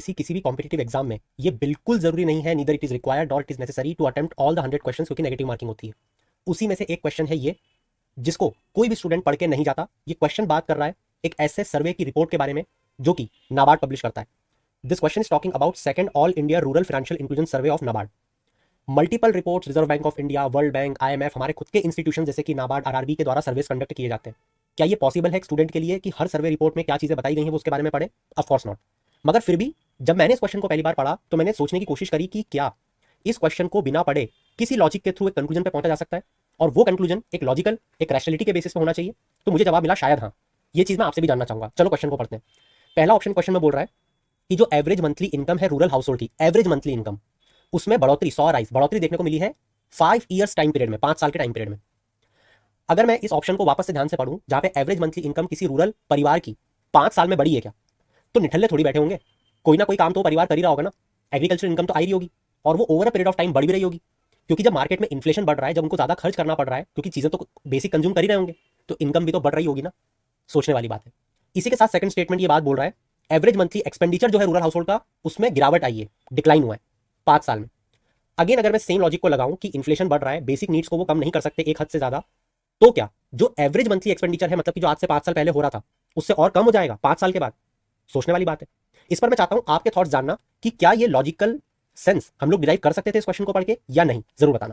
किसी भी competitive exam में ये बिल्कुल जरूरी नहीं है, neither it is required not it is necessary to attempt all the 100 questions, क्योंकि नेगेटिव मार्किंग होती है। उसी में से एक क्वेश्चन है ये, जिसको कोई भी स्टूडेंट पढ़ के नहीं जाता। ये क्वेश्चन बात कर रहा है एक ऐसे सर्वे की रिपोर्ट के बारे में जो कि नाबार्ड पब्लिश करता है। This question is talking about second all India rural financial inclusion survey of NABARD. Multiple reports reserve bank of India, world bank, IMF, हमारे खुद के इंस्टीट्यूशन जैसे कि नाबार्ड, आरआरबी के द्वारा सर्वेस कंडक्ट किए जाते हैं। क्या ये पॉसिबल है एक स्टूडेंट के लिए कि हर सर्वे रिपोर्ट में क्या चीजें बताई गई हैं वो उसके बारे में पढ़े? Of course not. मगर फिर भी जब मैंने इस क्वेश्चन को पहली बार पढ़ा तो मैंने सोचने की कोशिश करी कि क्या इस क्वेश्चन को बिना पढ़े किसी लॉजिक के थ्रू एक कंक्लूजन पे पहुंचा जा सकता है, और वो कंक्लूजन एक लॉजिकल, एक रैशनैलिटी के बेसिस पे होना चाहिए। तो मुझे जवाब मिला शायद हाँ। ये चीज मैं आपसे भी जानना चाहूंगा। चलो क्वेश्चन को पढ़ते हैं। पहला ऑप्शन क्वेश्चन में बोल रहा है कि जो एवरेज मंथली इनकम है रूरल हाउस होल्ड की, एवरेज मंथली इनकम, उसमें बढ़ोतरी 100 राइज बढ़ोतरी देखने को मिली है 5 ईयर्स टाइम पीरियड में, 5 साल के टाइम पीरियड में। अगर मैं इस ऑप्शन को वापस से ध्यान से पढ़ूं जहां पे एवरेज मंथली इनकम किसी रूरल परिवार की 5 साल में बढ़ी है क्या, तो निठल्ले थोड़ी बैठे होंगे। कोई ना कोई काम तो परिवार कर ही रहा होगा ना। एग्रीकल्चर इनकम तो आ रही होगी, और वो over a period of time बढ़ भी रही होगी, क्योंकि जब मार्केट में इन्फ्लेशन बढ़ रहा है, जब उनको ज्यादा खर्च करना पड़ रहा है, क्योंकि चीजें तो बेसिक कंज्यूम कर ही रहे होंगे, तो इनकम भी तो बढ़ रही होगी ना। सोचने वाली बात है। इसी के साथ सेकंड स्टेटमेंट ये बात बोल रहा है एवरेज मंथली एक्सपेंडिचर जो है रूरल हाउस होल्ड का, उसमें गिरावट आई है, डिक्लाइन हुआ है 5 साल में। अगेन अगर मैं सेम लॉजिक को लगाऊं कि इन्फ्लेशन बढ़ रहा है, बेसिक नीड्स को वो कम नहीं कर सकते एक हद से ज्यादा, तो क्या जो एवरेज मंथली एक्सपेंडिचर है, मतलब कि जो आज से 5 साल पहले हो रहा था, उससे और कम हो जाएगा 5 साल के बाद? सोचने वाली बात है। इस पर मैं चाहता हूं आपके थॉट्स जानना कि क्या ये लॉजिकल सेंस हम लोग डिराइव कर सकते थे इस क्वेश्चन को पढ़ के या नहीं, जरूर बताना।